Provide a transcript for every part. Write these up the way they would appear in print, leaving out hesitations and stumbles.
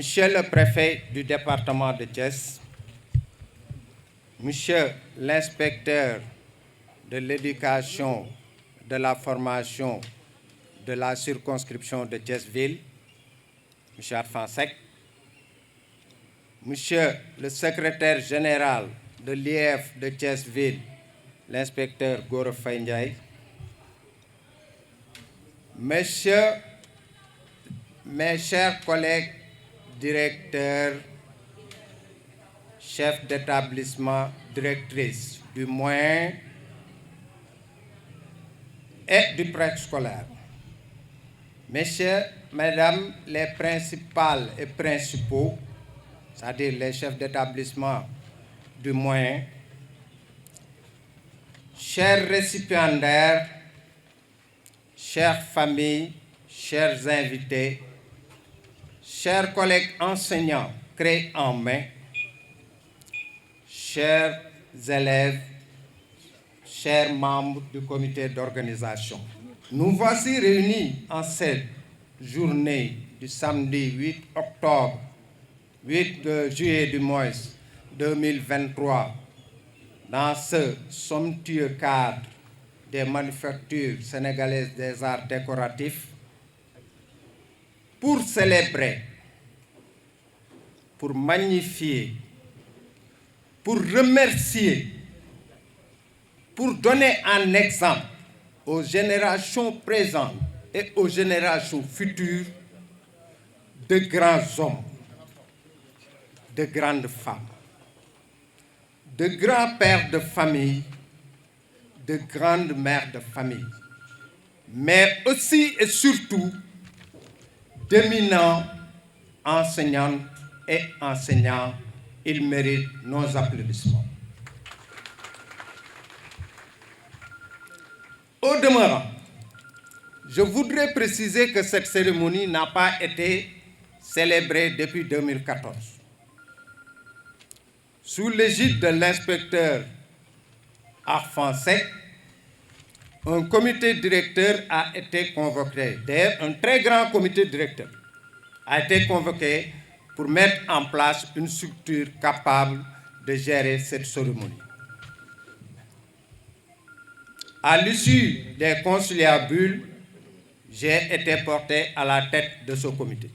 Monsieur le préfet du département de Thiès, Monsieur l'inspecteur de l'éducation, de la formation de la circonscription de Thiès-Ville, Monsieur Arfan Seck, Monsieur le secrétaire général de l'IEF de Thiès-Ville, l'inspecteur Gora Faye Ndiaye, Messieurs, mes chers collègues directeurs, chefs d'établissement, directrices du moyen et du préscolaire, Messieurs, Mesdames les principales et principaux, c'est-à-dire les chefs d'établissement du moyen, chers récipiendaires, chères familles, chers invités, chers collègues enseignants clés en main, chers élèves, chers membres du comité d'organisation. Nous voici réunis en cette journée du samedi 8 octobre, 8 juillet du mois 2023, dans ce somptueux cadre des manufactures sénégalaises des arts décoratifs, pour célébrer, pour magnifier, pour remercier, pour donner un exemple aux générations présentes et aux générations futures de grands hommes, de grandes femmes, de grands pères de famille, de grandes mères de famille, mais aussi et surtout d'éminents enseignantes et enseignants. Ils méritent nos applaudissements. Au demeurant, je voudrais préciser que cette cérémonie n'a pas été célébrée depuis 2014. Sous l'égide de l'inspecteur Arfan Seck, un comité directeur a été convoqué. D'ailleurs, un très grand comité directeur a été convoqué pour mettre en place une structure capable de gérer cette cérémonie. À l'issue des conciliabules, j'ai été porté à la tête de ce comité.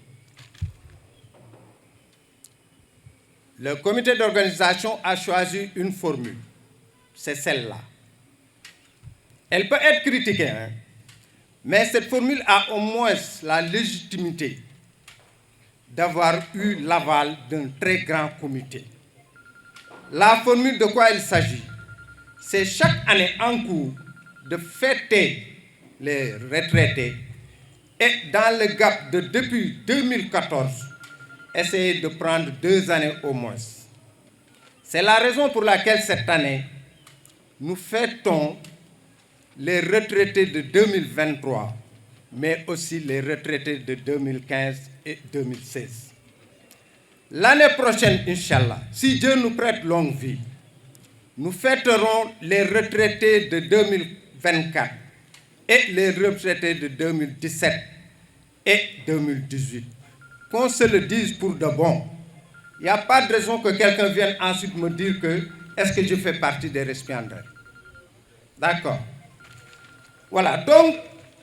Le comité d'organisation a choisi une formule, c'est celle-là. Elle peut être critiquée, mais cette formule a au moins la légitimité d'avoir eu l'aval d'un très grand comité. La formule de quoi il s'agit, c'est chaque année en cours de fêter les retraités et dans le gap de depuis 2014, essayer de prendre 2 années au moins. C'est la raison pour laquelle cette année, nous fêtons les retraités de 2023, mais aussi les retraités de 2015 et 2016. L'année prochaine, Inch'Allah, si Dieu nous prête longue vie, nous fêterons les retraités de 2024 et les retraités de 2017 et 2018. Qu'on se le dise pour de bon. Il n'y a pas de raison que quelqu'un vienne ensuite me dire que est-ce que je fais partie des récipiendaires. D'accord. Voilà, donc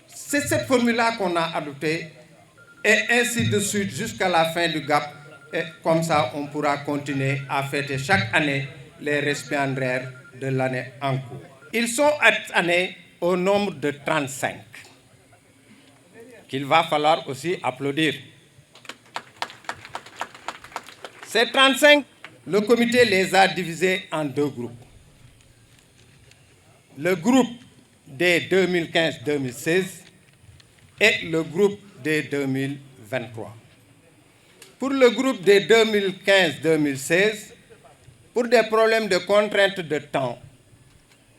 c'est cette formule-là qu'on a adoptée et ainsi de suite jusqu'à la fin du GAP. Et comme ça, on pourra continuer à fêter chaque année les récipiendaires de l'année en cours. Ils sont cette année au nombre de 35, qu'il va falloir aussi applaudir. Ces 35, le comité les a divisés en 2 groupes. Le groupe des 2015-2016 et le groupe des 2023. Pour le groupe des 2015-2016, pour des problèmes de contrainte de temps,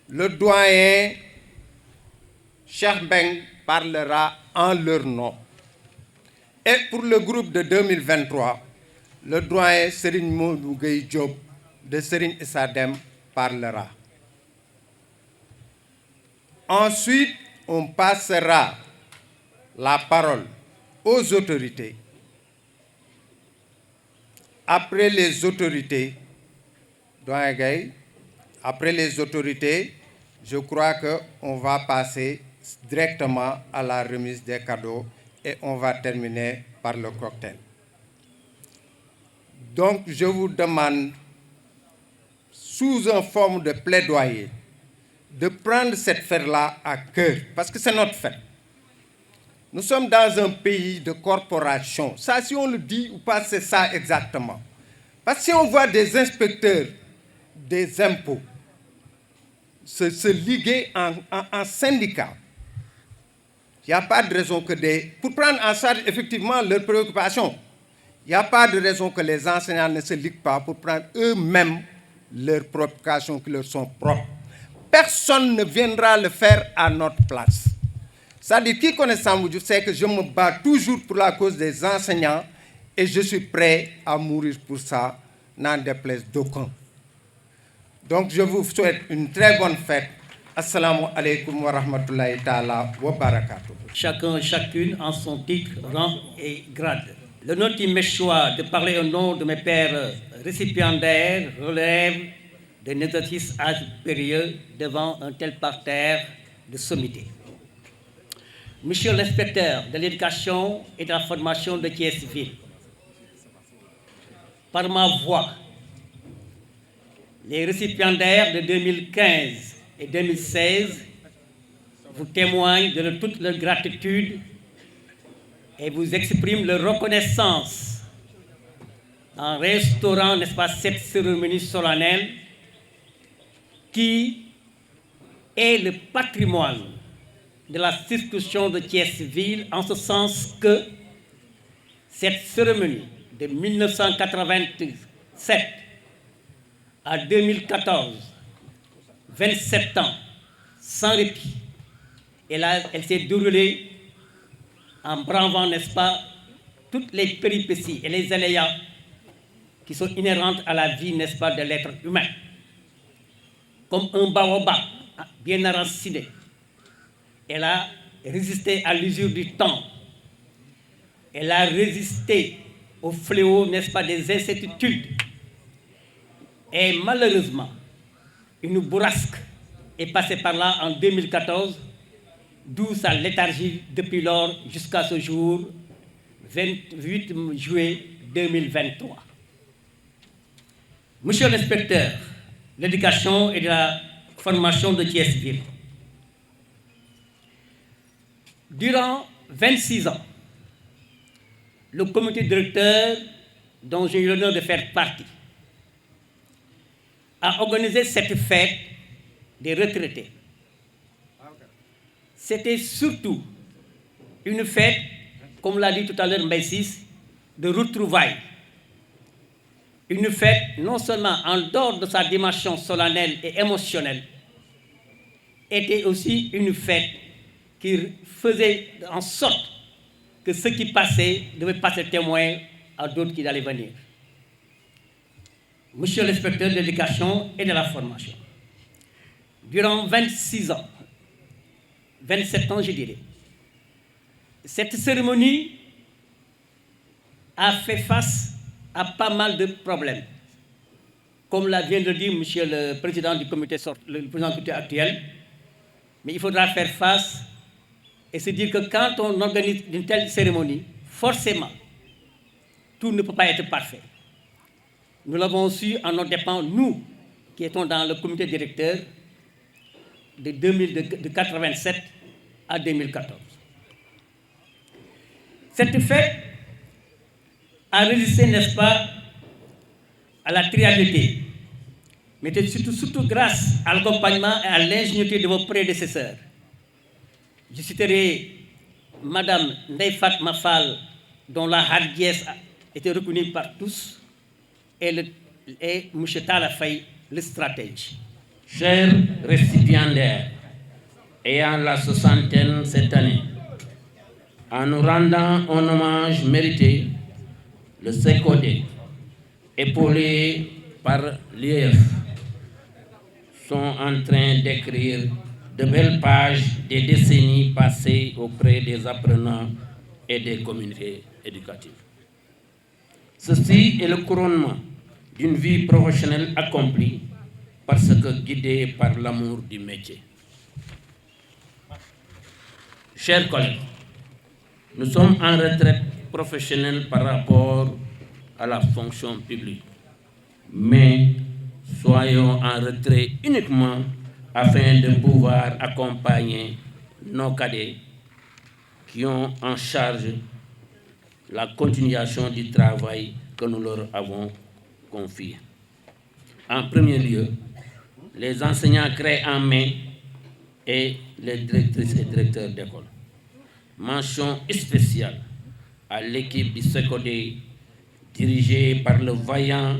le doyen Cheikh Beng parlera en leur nom. Et pour le groupe de 2023, le doyen Serigne Modou Gueye Diop de Serigne Issa Dème parlera. Ensuite, on passera la parole aux autorités après les autorités, Doyen Gaye, après les autorités, je crois qu'on va passer directement à la remise des cadeaux et on va terminer par le cocktail. Donc, je vous demande, sous une forme de plaidoyer, de prendre cette fête-là à cœur, parce que c'est notre fête. Nous sommes dans un pays de corporation. Ça, si on le dit ou pas, c'est ça exactement. Parce que si on voit des inspecteurs des impôts se liguer en syndicats, il n'y a pas de raison que pour prendre en charge effectivement leurs préoccupations, il n'y a pas de raison que les enseignants ne se liguent pas pour prendre eux-mêmes leurs préoccupations qui leur sont propres. Personne ne viendra le faire à notre place. C'est-à-dire, qui connaît Sambou Diouf sait que je me bats toujours pour la cause des enseignants et je suis prêt à mourir pour ça, n'en déplaise d'aucun. Donc, je vous souhaite une très bonne fête. Assalamu alaikum wa rahmatullahi ta'ala wa barakatuh. Chacun, chacune en son titre, rang et grade. L'honneur qui m'échoit de parler au nom de mes pères récipiendaires relève d'un exercice supérieur devant un tel parterre de sommité. Monsieur l'inspecteur de l'éducation et de la formation de Thiès-Ville, par ma voix, les récipiendaires de 2015 et 2016 vous témoignent de toute leur gratitude et vous expriment leur reconnaissance en restaurant, n'est-ce pas, cette cérémonie solennelle qui est le patrimoine de la circonscription de Thiès-Ville, en ce sens que cette cérémonie de 1987 à 2014, 27 ans, sans répit, elle s'est déroulée en bravant, n'est-ce pas, toutes les péripéties et les aléas qui sont inhérentes à la vie, n'est-ce pas, de l'être humain. Comme un baobab bien enraciné, elle a résisté à l'usure du temps. Elle a résisté au fléau, n'est-ce pas, des incertitudes. Et malheureusement, une bourrasque est passée par là en 2014, d'où sa léthargie depuis lors jusqu'à ce jour, 28 juillet 2023. Monsieur l'inspecteur de l'éducation et de la formation de Thiès-Ville, durant 26 ans, le comité directeur, dont j'ai eu l'honneur de faire partie, a organisé cette fête des retraités. C'était surtout une fête, comme l'a dit tout à l'heure Mbaïsis, de retrouvailles. Une fête non seulement en dehors de sa dimension solennelle et émotionnelle, était aussi une fête qui faisait en sorte que ceux qui passaient devaient passer témoin à d'autres qui allaient venir. Monsieur l'inspecteur de l'éducation et de la formation, durant 26 ans, 27 ans je dirais, cette cérémonie a fait face à pas mal de problèmes. Comme l'a vient de dire monsieur le président du comité actuel, mais il faudra faire face et se dire que quand on organise une telle cérémonie, forcément, tout ne peut pas être parfait. Nous l'avons su en nos dépens, nous, qui étions dans le comité directeur de 1987 à 2014. Cette fête a résisté, n'est-ce pas, à la triabilité, mais surtout grâce à l'accompagnement et à l'ingéniosité de vos prédécesseurs. Je citerai Madame Neifat Mafal, dont la hardiesse était reconnue par tous, et M. Talafay, le stratège. Chers récipiendaires, ayant la soixantaine cette année, en nous rendant un hommage mérité, le CECODE, épaulé par l'IEF, sont en train d'écrire de belles pages des décennies passées auprès des apprenants et des communautés éducatives. Ceci est le couronnement d'une vie professionnelle accomplie parce que guidée par l'amour du métier. Chers collègues, nous sommes en retraite professionnelle par rapport à la fonction publique, mais soyons en retrait uniquement afin de pouvoir accompagner nos cadets qui ont en charge la continuation du travail que nous leur avons confié. En premier lieu, les enseignants créés en mai et les directrices et directeurs d'école. Mention spéciale à l'équipe du SECODE dirigée par le vaillant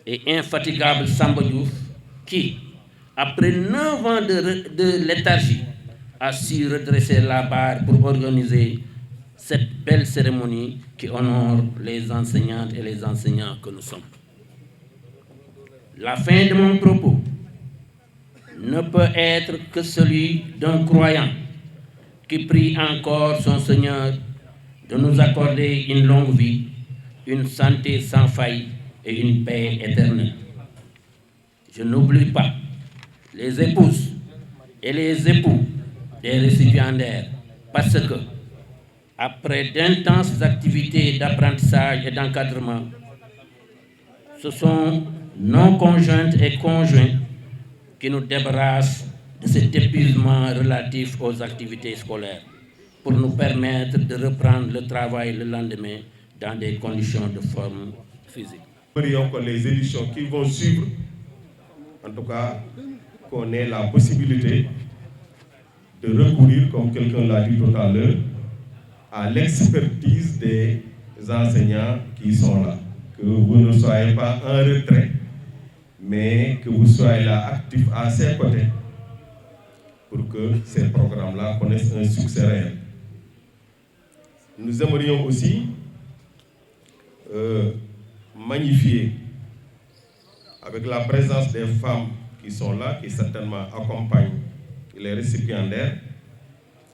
et infatigable Samba Diouf qui, après 9 ans de léthargie, a su redresser la barre pour organiser cette belle cérémonie qui honore les enseignantes et les enseignants que nous sommes. La fin de mon propos ne peut être que celui d'un croyant qui prie encore son Seigneur de nous accorder une longue vie, une santé sans faille et une paix éternelle. Je n'oublie pas les épouses et les époux des récipiendaires parce que, après d'intenses activités d'apprentissage et d'encadrement, ce sont nos conjointes et conjoints qui nous débarrassent de cet épuisement relatif aux activités scolaires pour nous permettre de reprendre le travail le lendemain dans des conditions de forme physique. Les éditions qui vont suivre, en tout cas, qu'on ait la possibilité de recourir, comme quelqu'un l'a dit tout à l'heure, à l'expertise des enseignants qui sont là. Que vous ne soyez pas en retrait, mais que vous soyez là actifs à ses côtés pour que ces programmes-là connaissent un succès réel. Nous aimerions aussi magnifier avec la présence des femmes qui sont là, qui certainement accompagnent les récipiendaires,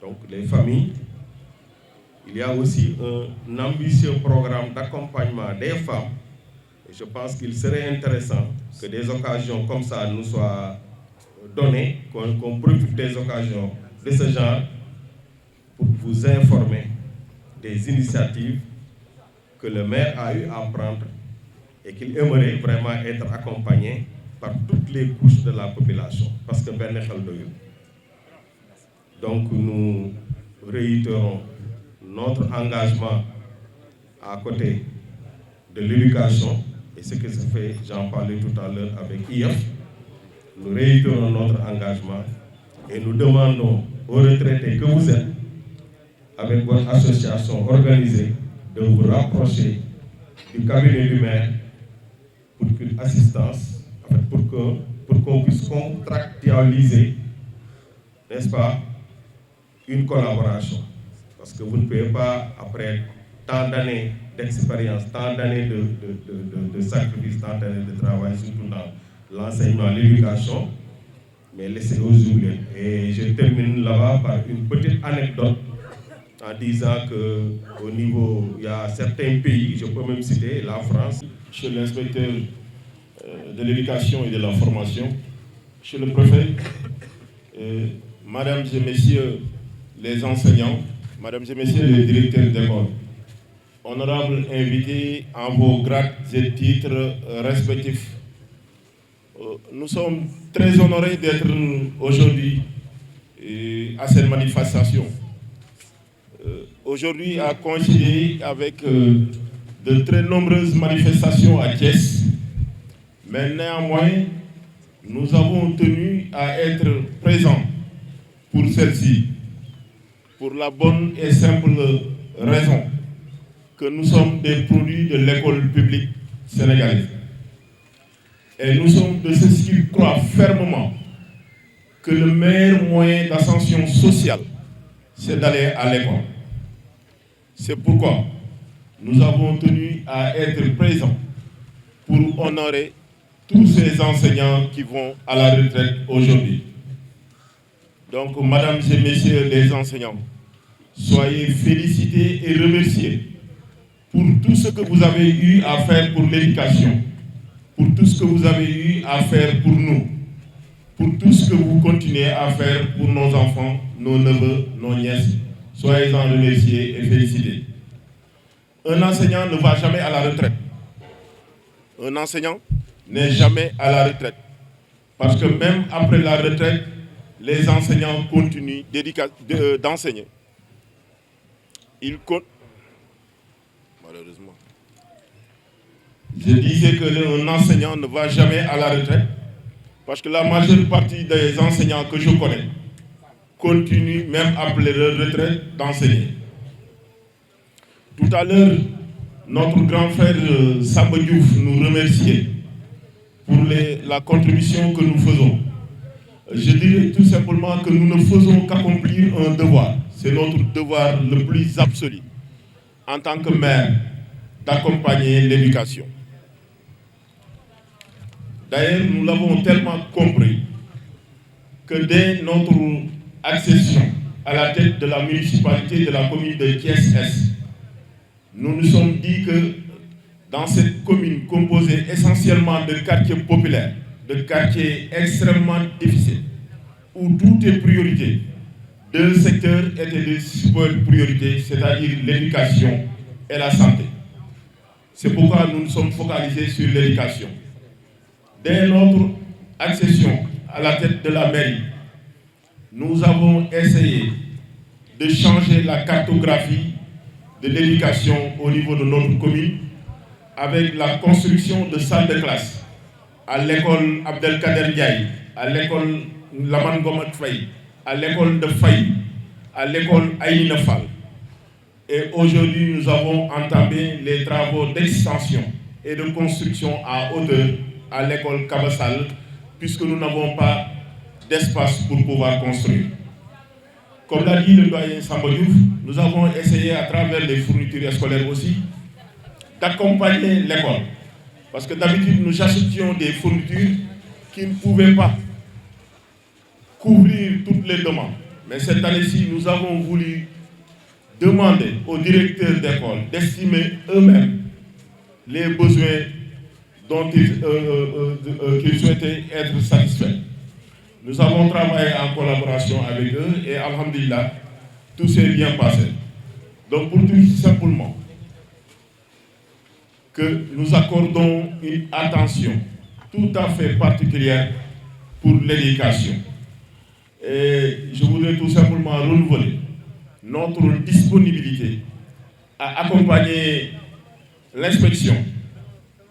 donc les familles. Il y a aussi un ambitieux programme d'accompagnement des femmes. Et je pense qu'il serait intéressant que des occasions comme ça nous soient données, qu'on profite des occasions de ce genre pour vous informer des initiatives que le maire a eu à prendre et qu'il aimerait vraiment être accompagné par toutes les couches de la population. Parce que ben donc nous réitérons notre engagement à côté de l'éducation et ce que se fait, j'en parlais tout à l'heure avec IF. Nous réitérons notre engagement et nous demandons aux retraités que vous êtes, avec votre association organisée, de vous rapprocher du cabinet du maire pour qu'une assistance, en fait, pour qu'on puisse contractualiser, n'est-ce pas, une collaboration. Parce que vous ne pouvez pas, après tant d'années d'expérience, tant d'années de sacrifice, tant d'années de travail, surtout dans l'enseignement, l'éducation, mais laisser aux oubliés. Et je termine là-bas par une petite anecdote en disant qu'au niveau, il y a certains pays, je peux même citer la France. Chez l'inspecteur de l'éducation et de la formation, chez le préfet, mesdames et messieurs les enseignants, mesdames et messieurs les directeurs d'école, honorables invités en vos grades et titres respectifs, nous sommes très honorés d'être aujourd'hui à cette manifestation. Aujourd'hui a coïncidé avec de très nombreuses manifestations à Thiès, mais néanmoins, nous avons tenu à être présents pour celle-ci, pour la bonne et simple raison que nous sommes des produits de l'école publique sénégalaise. Et nous sommes de ceux qui croient fermement que le meilleur moyen d'ascension sociale, c'est d'aller à l'école. C'est pourquoi nous avons tenu à être présents pour honorer tous ces enseignants qui vont à la retraite aujourd'hui. Donc, mesdames et messieurs les enseignants, soyez félicités et remerciés pour tout ce que vous avez eu à faire pour l'éducation, pour tout ce que vous avez eu à faire pour nous, pour tout ce que vous continuez à faire pour nos enfants, nos neveux, nos nièces. Soyez-en remerciés et félicités. Un enseignant ne va jamais à la retraite. Un enseignant n'est jamais à la retraite. Parce que même après la retraite, les enseignants continuent d'enseigner. Malheureusement. Je disais qu'un enseignant ne va jamais à la retraite parce que la majeure partie des enseignants que je connais continuent même après leur retraite d'enseigner. Tout à l'heure, notre grand frère Samba Diouf nous remerciait pour la contribution que nous faisons. Je dirais tout simplement que nous ne faisons qu'accomplir un devoir. C'est notre devoir le plus absolu en tant que maire d'accompagner l'éducation. D'ailleurs, nous l'avons tellement compris que dès notre accession à la tête de la municipalité de la commune de Thiès-Est, nous nous sommes dit que dans cette commune composée essentiellement de quartiers populaires, de quartiers extrêmement difficiles, où tout est priorité, deux secteurs étaient de super priorité, c'est-à-dire l'éducation et la santé. C'est pourquoi nous nous sommes focalisés sur l'éducation. Dès notre accession à la tête de la mairie, nous avons essayé de changer la cartographie de l'éducation au niveau de notre commune avec la construction de salles de classe à l'école Abdelkader Ndiaye, à l'école Laman Gomat Faye, à l'école de Faye, à l'école Aïna Fall. Et aujourd'hui, nous avons entamé les travaux d'extension et de construction à hauteur à l'école Kabassal, puisque nous n'avons pas d'espace pour pouvoir construire. Comme l'a dit le doyen Samba Diouf, nous avons essayé à travers les fournitures scolaires aussi d'accompagner l'école. Parce que d'habitude, nous achetions des fournitures qui ne pouvaient pas couvrir toutes les demandes. Mais cette année-ci, nous avons voulu demander aux directeurs d'école d'estimer eux-mêmes les besoins dont qu'ils souhaitaient être satisfaits. Nous avons travaillé en collaboration avec eux et alhamdulillah, tout s'est bien passé. Donc pour tout simplement que nous accordons une attention tout à fait particulière pour l'éducation. Et je voudrais tout simplement renouveler notre disponibilité à accompagner l'inspection,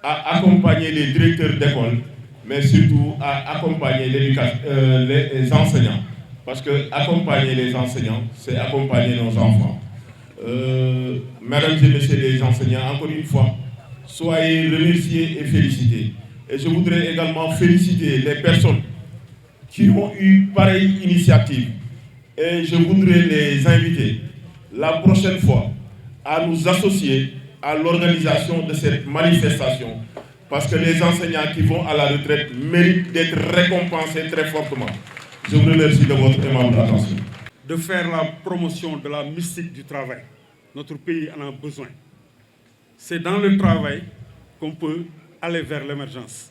à accompagner les directeurs d'école, mais surtout à accompagner les enseignants. Parce que accompagner les enseignants, c'est accompagner nos enfants. Mesdames et messieurs les enseignants, encore une fois, soyez remerciés et félicités. Et je voudrais également féliciter les personnes qui ont eu pareille initiative. Et je voudrais les inviter la prochaine fois à nous associer à l'organisation de cette manifestation. Parce que les enseignants qui vont à la retraite méritent d'être récompensés très fortement. Je vous remercie de votre aimable attention. De faire la promotion de la mystique du travail. Notre pays en a besoin. C'est dans le travail qu'on peut aller vers l'émergence.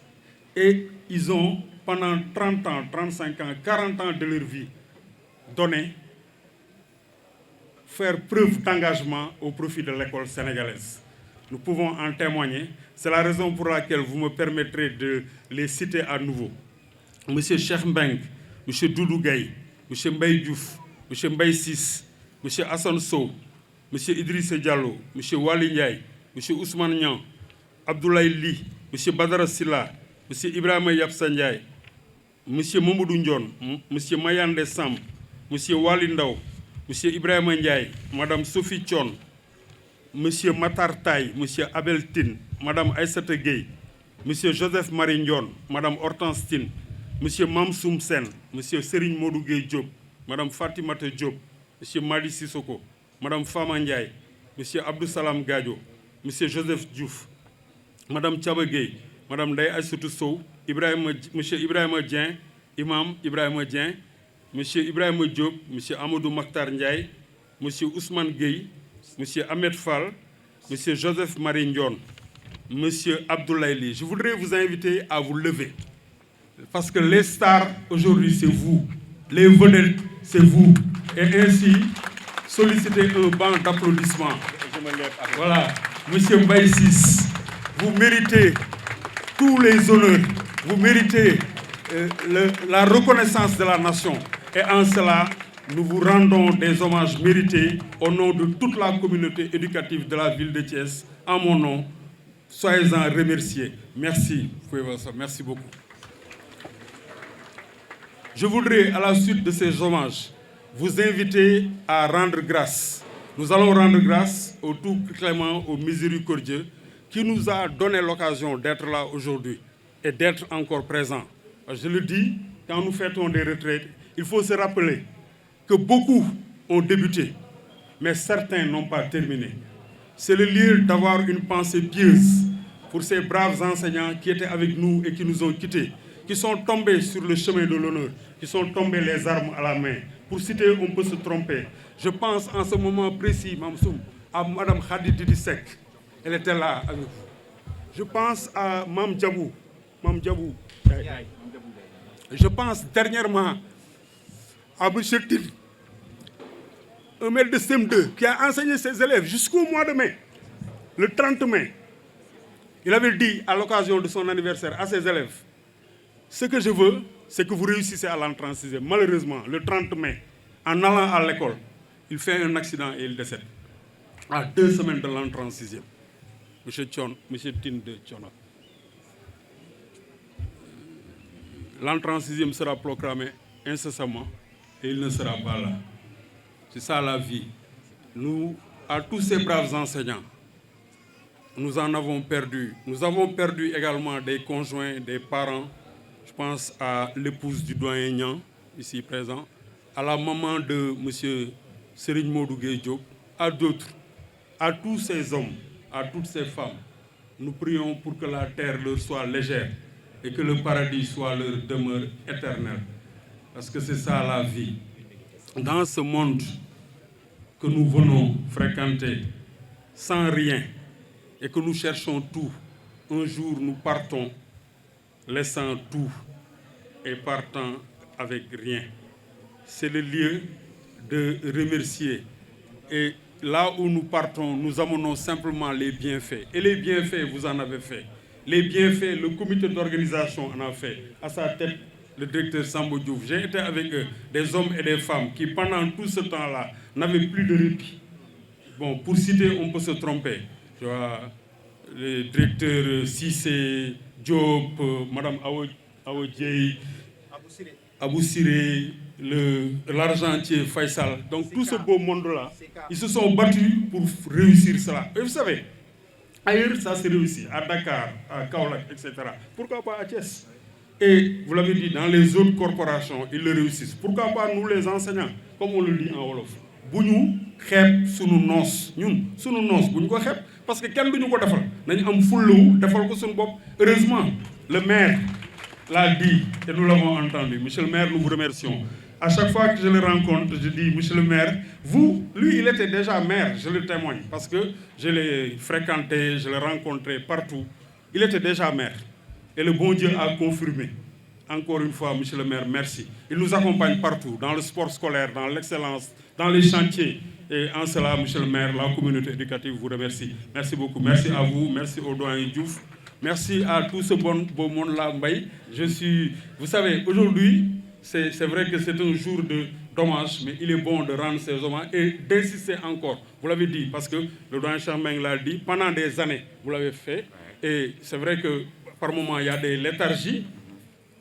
Et ils ont, pendant 30 ans, 35 ans, 40 ans de leur vie, donné, faire preuve d'engagement au profit de l'école sénégalaise. Nous pouvons en témoigner. C'est la raison pour laquelle vous me permettrez de les citer à nouveau. Monsieur Cheikh Mbeng, Monsieur Doudou Gaye, Monsieur Mbaye Diouf, Monsieur Mbaye Sis, Monsieur Hassan Sow, Monsieur Idrissa Diallo, Monsieur Wali Ndiaye, Monsieur Ousmane Niang, Abdoulaye Li, Monsieur Badara Silla, Monsieur Ibrahima Yapsa Ndiaye, Monsieur Mamadou Ndion, Monsieur Mayande Sam, Monsieur Wali Ndaw, Monsieur Ibrahima Ndiaye, Madame Sophie Thion, Monsieur Matar Taye, Monsieur Abel Tine, Madame Aïssata Gueye, Monsieur Joseph Marie Ndion, Madame Hortense Tine, Monsieur Mamsoum Sen, Monsieur Serigne Modou Gueye Diop, Madame Fatimata Diop, Monsieur Mali Sissoko, Madame Fama Ndiaye, Monsieur Abdou Salam Gadio, Monsieur Joseph Diouf, Madame Thiaba Gueye, Madame Ndaye Aïssatou Sow, Monsieur Ibrahima Dien, Imam Ibrahima Dien, Monsieur Ibrahima Diop, Monsieur Amadou Makhtar Ndiaye, Monsieur Ousmane Gueye, Monsieur Ahmed Fall, M. Joseph Marie Ndion, M. Abdoulaye Ly, je voudrais vous inviter à vous lever. Parce que les stars, aujourd'hui, c'est vous. Les vedettes, c'est vous. Et ainsi, solliciter un banc d'applaudissements. Voilà, M. Baïsis, vous méritez tous les honneurs. Vous méritez la reconnaissance de la nation. Et en cela, nous vous rendons des hommages mérités au nom de toute la communauté éducative de la ville de Thiès. En mon nom, soyez-en remerciés. Merci. Merci beaucoup. Je voudrais, à la suite de ces hommages, vous inviter à rendre grâce. Nous allons rendre grâce au tout clément, au miséricordieux, qui nous a donné l'occasion d'être là aujourd'hui et d'être encore présent. Je le dis, quand nous fêtons des retraites, il faut se rappeler que beaucoup ont débuté, mais certains n'ont pas terminé. C'est le lieu d'avoir une pensée pieuse pour ces braves enseignants qui étaient avec nous et qui nous ont quittés, qui sont tombés sur le chemin de l'honneur, qui sont tombés les armes à la main. Pour citer, on peut se tromper. Je pense en ce moment précis, Mamsoum, à Mme Khadi Didisek. Elle était là avec vous. Je pense à Mam Djabou. Je pense dernièrement à M. Tin, un maître de CM2 qui a enseigné ses élèves jusqu'au mois de mai, le 30 mai. Il avait dit à l'occasion de son anniversaire à ses élèves, ce que je veux, c'est que vous réussissez à l'entrée en 6e. Malheureusement, le 30 mai, en allant à l'école, il fait un accident et il décède. À 2 semaines de l'entrée en 6e. M. Tin de Tchona. L'entrée en 6e sera proclamée incessamment et il ne sera pas là. C'est ça la vie. Nous, à tous ces braves enseignants, nous en avons perdu. Nous avons perdu également des conjoints, des parents. Je pense à l'épouse du doyen Nian, ici présent, à la maman de M. Serigne Modou Gueye Diop, à d'autres, à tous ces hommes, à toutes ces femmes. Nous prions pour que la terre leur soit légère et que le paradis soit leur demeure éternelle. Parce que c'est ça la vie. Dans ce monde que nous venons fréquenter sans rien et que nous cherchons tout, un jour nous partons laissant tout et partant avec rien. C'est le lieu de remercier. Et là où nous partons, nous amenons simplement les bienfaits. Et les bienfaits, vous en avez fait. Les bienfaits, le comité d'organisation en a fait. À sa tête, le directeur Sambo Diouf. J'ai été avec eux, des hommes et des femmes qui, pendant tout ce temps-là, n'avaient plus de répit. Bon, pour citer, on peut se tromper. Je vois le directeur Cissé, Diop, Mme Aodjei, Abou Siré, l'argentier Faisal. Donc tout ce beau monde-là, ils se sont battus pour réussir cela. Et vous savez, ailleurs, ça s'est réussi, à Dakar, à Kaolack, etc. Pourquoi pas à Thiès? Et vous l'avez dit, dans les autres corporations, ils le réussissent. Pourquoi pas nous les enseignants, comme on le dit en Wolof? Bougnou, xeeb sunu noos ñun sunu noos bu ñu ko xeeb parce que kenn du ñu ko defal nañu am fullawu defal ko sunu bopp. Heureusement, le maire l'a dit et nous l'avons entendu. Monsieur le maire, nous vous remercions. À chaque fois que je le rencontre, je dis, monsieur le maire, lui, il était déjà maire, je le témoigne, parce que je l'ai fréquenté, je l'ai rencontré partout. Il était déjà maire. Et le bon Dieu a confirmé. Encore une fois, monsieur le maire, merci. Il nous accompagne partout, dans le sport scolaire, dans l'excellence, dans les chantiers. Et en cela, monsieur le maire, la communauté éducative vous remercie. Merci beaucoup. Merci à vous. Merci au doyen Diouf. Merci à tout ce beau monde-là, Mbaye. Vous savez, aujourd'hui, c'est vrai que c'est un jour de dommage, mais il est bon de rendre ces hommages et d'insister encore. Vous l'avez dit, parce que le doyen Chambeng l'a dit, pendant des années, vous l'avez fait. Et c'est vrai que par moments, il y a des léthargies.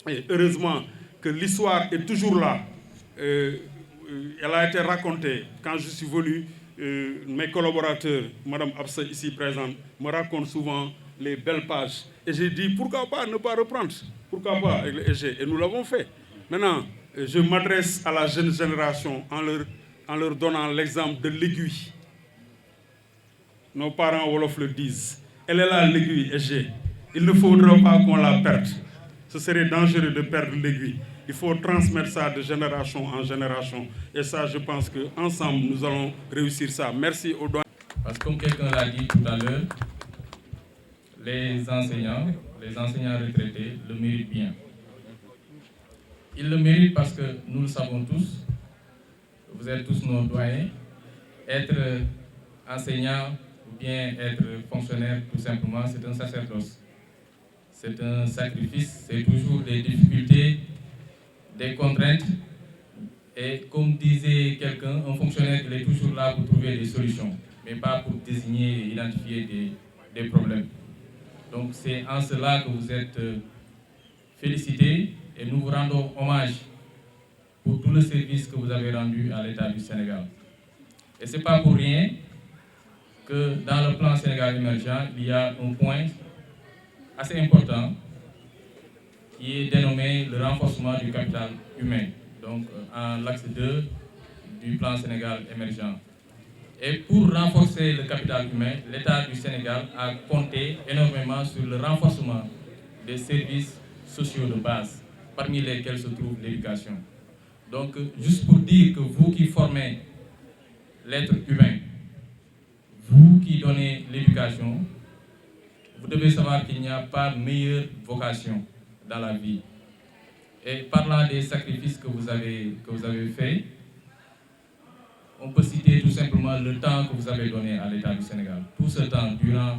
Et heureusement que l'histoire est toujours là. Elle a été racontée. Quand je suis venu, mes collaborateurs, Mme Absa ici présente, me racontent souvent les belles pages. Et j'ai dit, pourquoi pas ne pas reprendre? Pourquoi pas avec le EG? Et nous l'avons fait. Maintenant, je m'adresse à la jeune génération en leur donnant l'exemple de l'aiguille. Nos parents Wolof le disent. Elle est là, l'aiguille EG. Il ne faudra pas qu'on la perde. Ce serait dangereux de perdre l'aiguille. Il faut transmettre ça de génération en génération. Et ça, je pense qu'ensemble, nous allons réussir ça. Merci aux doyens. Parce que comme quelqu'un l'a dit tout à l'heure, les enseignants retraités le méritent bien. Ils le méritent parce que nous le savons tous, vous êtes tous nos doyens, être enseignant ou bien être fonctionnaire, tout simplement, c'est un sacerdoce. C'est un sacrifice, c'est toujours des difficultés, des contraintes. Et comme disait quelqu'un, un fonctionnaire, il est toujours là pour trouver des solutions, mais pas pour désigner et identifier des problèmes. Donc c'est en cela que vous êtes félicités et nous vous rendons hommage pour tout le service que vous avez rendu à l'État du Sénégal. Et ce n'est pas pour rien que dans le plan Sénégal émergent, il y a un point assez important qui est dénommé le renforcement du capital humain, donc en l'axe 2 du plan Sénégal émergent. Et pour renforcer le capital humain, l'État du Sénégal a compté énormément sur le renforcement des services sociaux de base, parmi lesquels se trouve l'éducation. Donc, juste pour dire que vous qui formez l'être humain, vous qui donnez l'éducation, vous devez savoir qu'il n'y a pas meilleure vocation dans la vie. Et parlant des sacrifices que vous avez faits, on peut citer tout simplement le temps que vous avez donné à l'État du Sénégal. Tout ce temps, durant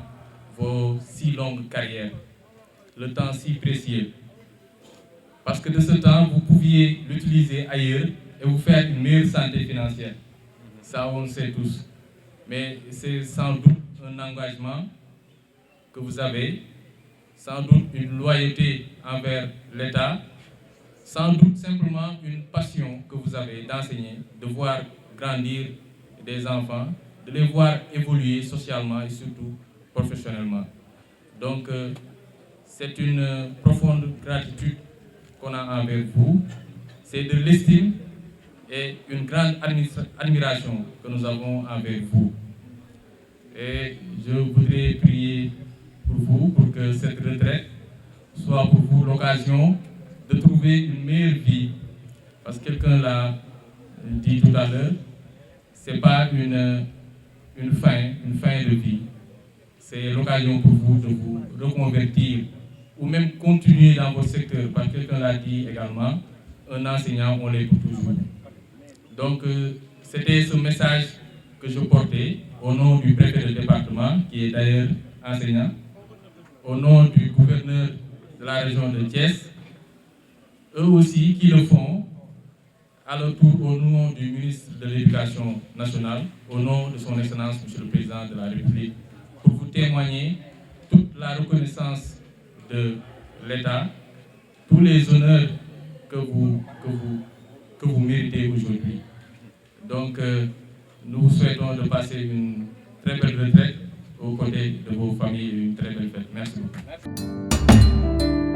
vos si longues carrières, le temps si précieux. Parce que de ce temps, vous pouviez l'utiliser ailleurs et vous faire une meilleure santé financière. Ça, on le sait tous. Mais c'est sans doute un engagement que vous avez, sans doute une loyauté envers l'État, sans doute simplement une passion que vous avez d'enseigner, de voir grandir des enfants, de les voir évoluer socialement et surtout professionnellement. Donc, c'est une profonde gratitude qu'on a envers vous. C'est de l'estime et une grande admiration que nous avons envers vous. Et je voudrais prier pour vous, pour que cette retraite soit pour vous l'occasion de trouver une meilleure vie. Parce que quelqu'un l'a dit tout à l'heure, ce n'est pas une fin de vie. C'est l'occasion pour vous de vous reconvertir ou même continuer dans votre secteur. Parce que quelqu'un l'a dit également, un enseignant, on l'est pour toujours. Donc, c'était ce message que je portais au nom du préfet de département, qui est d'ailleurs enseignant, au nom du gouverneur de la région de Thiès, eux aussi qui le font, à leur tour au nom du ministre de l'Éducation nationale, au nom de son Excellence, Monsieur le Président de la République, pour vous témoigner toute la reconnaissance de l'État, tous les honneurs que vous méritez aujourd'hui. Donc, nous vous souhaitons de passer une très belle retraite aux côtés de vos familles et une très belle fête. Merci beaucoup.